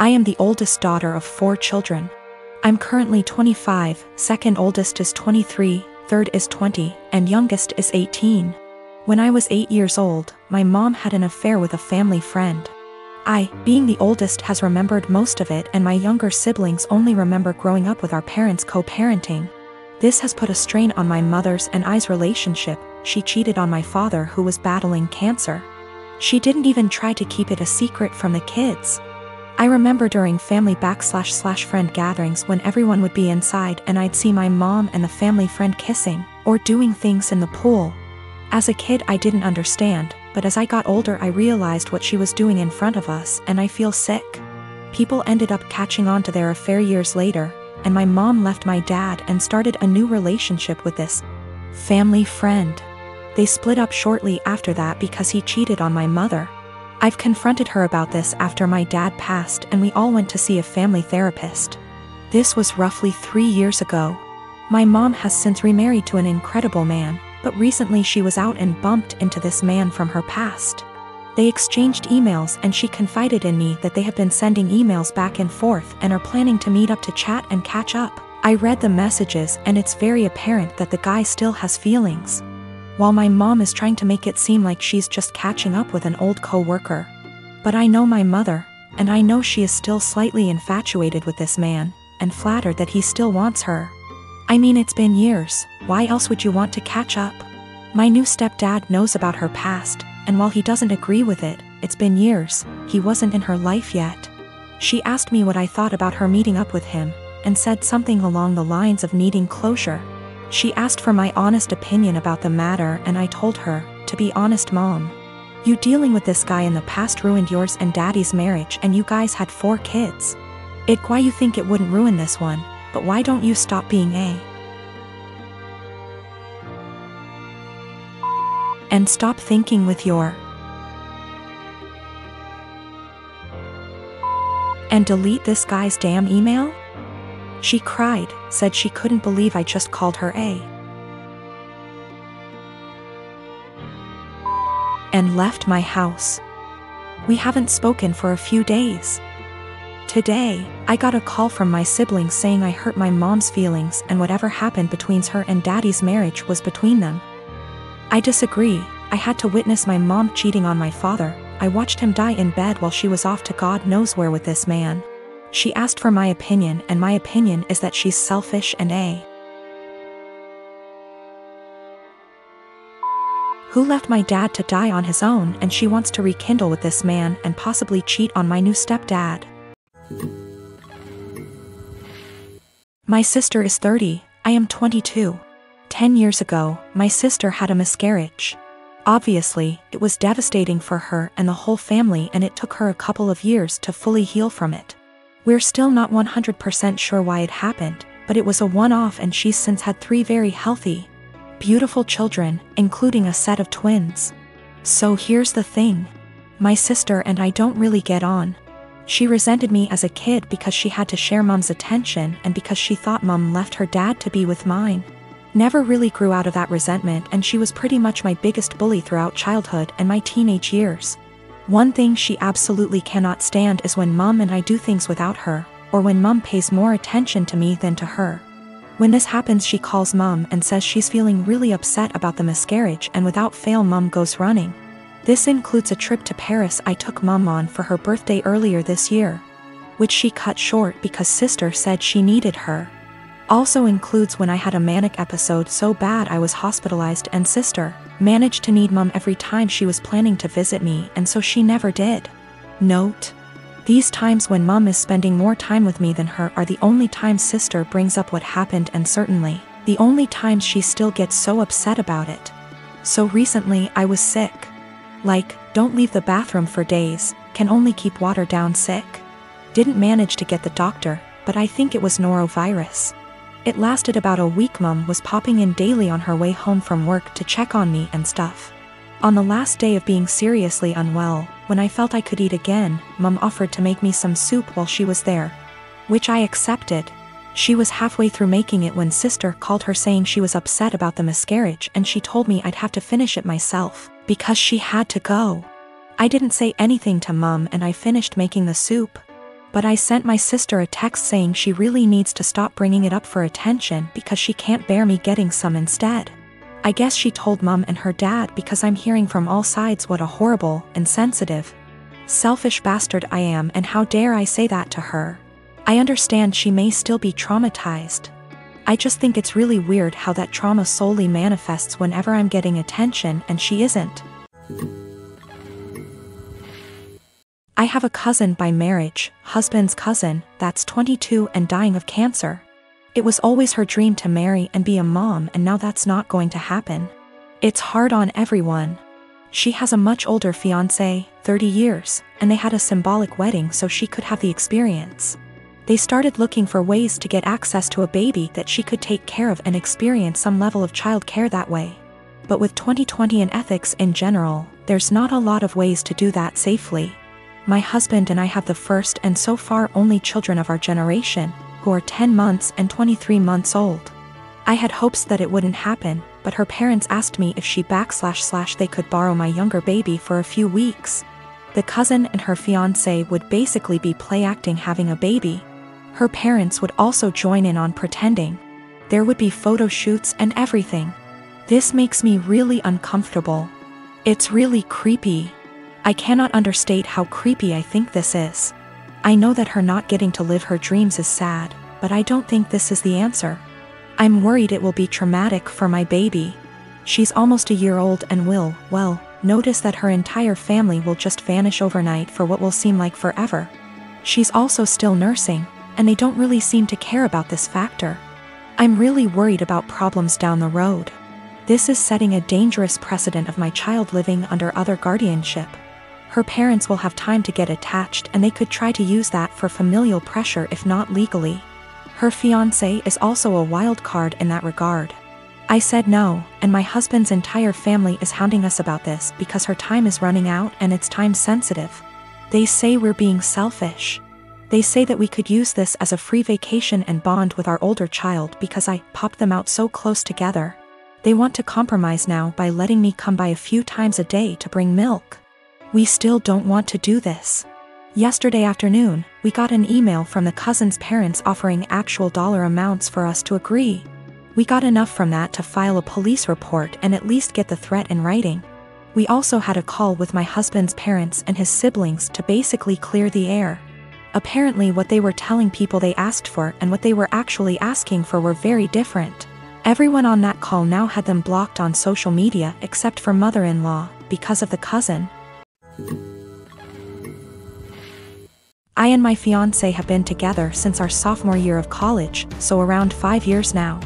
I am the oldest daughter of 4 children. I'm currently 25, second oldest is 23, third is 20, and youngest is 18. When I was 8 years old, my mom had an affair with a family friend. I, being the oldest, has remembered most of it, and my younger siblings only remember growing up with our parents co-parenting. This has put a strain on my mother's and I's relationship. She cheated on my father, who was battling cancer. She didn't even try to keep it a secret from the kids. I remember during family /friend gatherings when everyone would be inside and I'd see my mom and the family friend kissing, or doing things in the pool. As a kid I didn't understand, but as I got older I realized what she was doing in front of us, and I feel sick. People ended up catching on to their affair years later, and my mom left my dad and started a new relationship with this family friend. They split up shortly after that because he cheated on my mother. I've confronted her about this after my dad passed, and we all went to see a family therapist. This was roughly 3 years ago. My mom has since remarried to an incredible man, but recently she was out and bumped into this man from her past. They exchanged emails and she confided in me that they have been sending emails back and forth and are planning to meet up to chat and catch up. I read the messages and it's very apparent that the guy still has feelings. While my mom is trying to make it seem like she's just catching up with an old co-worker. But I know my mother, and I know she is still slightly infatuated with this man, and flattered that he still wants her. I mean, it's been years, why else would you want to catch up? My new stepdad knows about her past, and while he doesn't agree with it, it's been years, he wasn't in her life yet. She asked me what I thought about her meeting up with him, and said something along the lines of needing closure. She asked for my honest opinion about the matter, and I told her, to be honest Mom, you dealing with this guy in the past ruined yours and Daddy's marriage, and you guys had 4 kids. Why you think it wouldn't ruin this one, but why don't you stop being and stop thinking with your and delete this guy's damn email? She cried, said she couldn't believe I just called her and left my house. We haven't spoken for a few days. Today, I got a call from my siblings saying I hurt my mom's feelings and whatever happened between her and Daddy's marriage was between them. I disagree. I had to witness my mom cheating on my father. I watched him die in bed while she was off to God knows where with this man. She asked for my opinion, and my opinion is that she's selfish and who left my dad to die on his own, and she wants to rekindle with this man and possibly cheat on my new stepdad. My sister is 30, I am 22. 10 years ago, my sister had a miscarriage. Obviously, it was devastating for her and the whole family, and it took her a couple of years to fully heal from it. We're still not 100% sure why it happened, but it was a one-off, and she's since had 3 very healthy, beautiful children, including a set of twins. So here's the thing. My sister and I don't really get on. She resented me as a kid because she had to share Mom's attention and because she thought Mom left her dad to be with mine. Never really grew out of that resentment, and she was pretty much my biggest bully throughout childhood and my teenage years. One thing she absolutely cannot stand is when Mom and I do things without her, or when Mom pays more attention to me than to her. When this happens, she calls Mom and says she's feeling really upset about the miscarriage, and without fail Mom goes running. This includes a trip to Paris I took Mom on for her birthday earlier this year, which she cut short because sister said she needed her. Also includes when I had a manic episode so bad I was hospitalized, and sister managed to need Mom every time she was planning to visit me, and so she never did. Note: these times when Mom is spending more time with me than her are the only times sister brings up what happened, and certainly the only times she still gets so upset about it. So recently I was sick. Like, don't leave the bathroom for days, can only keep water down sick. Didn't manage to get the doctor, but I think it was norovirus. It lasted about a week. Mom was popping in daily on her way home from work to check on me and stuff. On the last day of being seriously unwell, when I felt I could eat again, Mom offered to make me some soup while she was there, which I accepted. She was halfway through making it when sister called her saying she was upset about the miscarriage, and she told me I'd have to finish it myself because she had to go. I didn't say anything to Mom, and I finished making the soup. But I sent my sister a text saying she really needs to stop bringing it up for attention because she can't bear me getting some instead. I guess she told mom and her dad because I'm hearing from all sides what a horrible, insensitive, selfish bastard I am, and how dare I say that to her. I understand she may still be traumatized. I just think it's really weird how that trauma solely manifests whenever I'm getting attention and she isn't. I have a cousin by marriage, husband's cousin, that's 22 and dying of cancer. It was always her dream to marry and be a mom, and now that's not going to happen. It's hard on everyone. She has a much older fiancé, 30 years, and they had a symbolic wedding so she could have the experience. They started looking for ways to get access to a baby that she could take care of and experience some level of child care that way. But with 2020 and ethics in general, there's not a lot of ways to do that safely. My husband and I have the first and so far only children of our generation, who are 10 months and 23 months old. I had hopes that it wouldn't happen, but her parents asked me if they could borrow my younger baby for a few weeks. The cousin and her fiancé would basically be play acting having a baby. Her parents would also join in on pretending. There would be photo shoots and everything. This makes me really uncomfortable. It's really creepy. I cannot understate how creepy I think this is. I know that her not getting to live her dreams is sad, but I don't think this is the answer. I'm worried it will be traumatic for my baby. She's almost a year old and will, well, notice that her entire family will just vanish overnight for what will seem like forever. She's also still nursing, and they don't really seem to care about this factor. I'm really worried about problems down the road. This is setting a dangerous precedent of my child living under other guardianship. Her parents will have time to get attached, and they could try to use that for familial pressure if not legally. Her fiancé is also a wild card in that regard. I said no, and my husband's entire family is hounding us about this because her time is running out and it's time sensitive. They say we're being selfish. They say that we could use this as a free vacation and bond with our older child because I popped them out so close together. They want to compromise now by letting me come by a few times a day to bring milk. We still don't want to do this. Yesterday afternoon, we got an email from the cousin's parents offering actual dollar amounts for us to agree. We got enough from that to file a police report and at least get the threat in writing. We also had a call with my husband's parents and his siblings to basically clear the air. Apparently what they were telling people they asked for and what they were actually asking for were very different. Everyone on that call now had them blocked on social media except for mother-in-law, because of the cousin. I and my fiancé have been together since our sophomore year of college, so around 5 years now.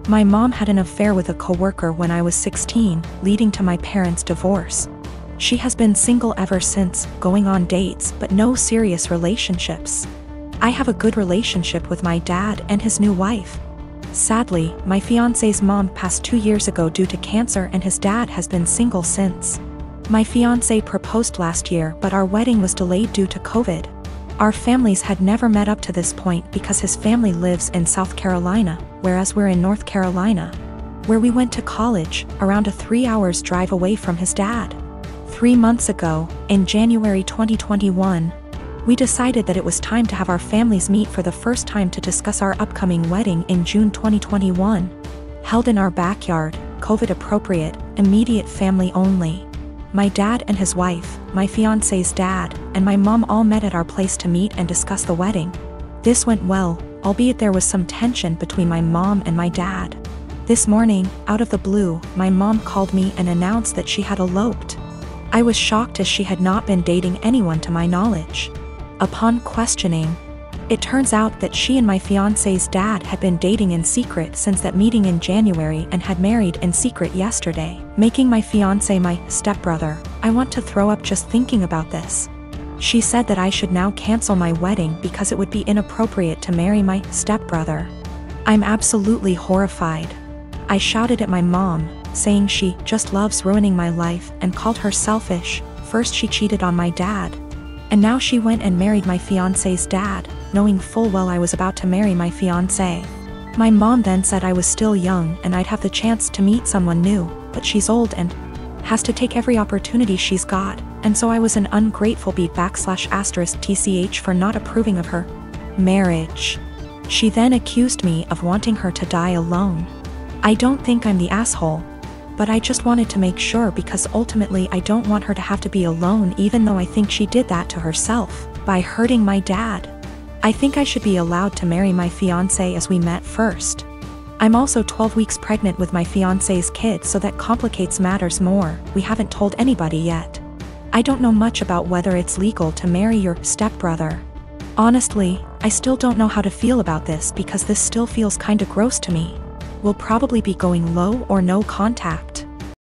My mom had an affair with a coworker when I was 16, leading to my parents' divorce. She has been single ever since, going on dates but no serious relationships. I have a good relationship with my dad and his new wife. Sadly, my fiancé's mom passed 2 years ago due to cancer and his dad has been single since. My fiancé proposed last year but our wedding was delayed due to COVID. Our families had never met up to this point because his family lives in South Carolina, whereas we're in North Carolina, where we went to college, around a 3 hours drive away from his dad. 3 months ago, in January 2021, we decided that it was time to have our families meet for the first time to discuss our upcoming wedding in June 2021. Held in our backyard, COVID appropriate, immediate family only. My dad and his wife, my fiancé's dad, and my mom all met at our place to meet and discuss the wedding. This went well, albeit there was some tension between my mom and my dad. This morning, out of the blue, my mom called me and announced that she had eloped. I was shocked as she had not been dating anyone to my knowledge. Upon questioning, it turns out that she and my fiancé's dad had been dating in secret since that meeting in January and had married in secret yesterday, making my fiancé my stepbrother. I want to throw up just thinking about this. She said that I should now cancel my wedding because it would be inappropriate to marry my stepbrother. I'm absolutely horrified. I shouted at my mom, saying she just loves ruining my life, and called her selfish. First she cheated on my dad, and now she went and married my fiancé's dad, knowing full well I was about to marry my fiancé. My mom then said I was still young and I'd have the chance to meet someone new, but she's old and Has to take every opportunity she's got, and so I was an ungrateful B/*tch for not approving of her marriage. She then accused me of wanting her to die alone. I don't think I'm the asshole, but I just wanted to make sure because ultimately I don't want her to have to be alone, even though I think she did that to herself by hurting my dad. I think I should be allowed to marry my fiancé as we met first. I'm also 12 weeks pregnant with my fiancé's kid, so that complicates matters more. We haven't told anybody yet. I don't know much about whether it's legal to marry your stepbrother. Honestly, I still don't know how to feel about this because this still feels kinda gross to me. We'll probably be going low or no contact.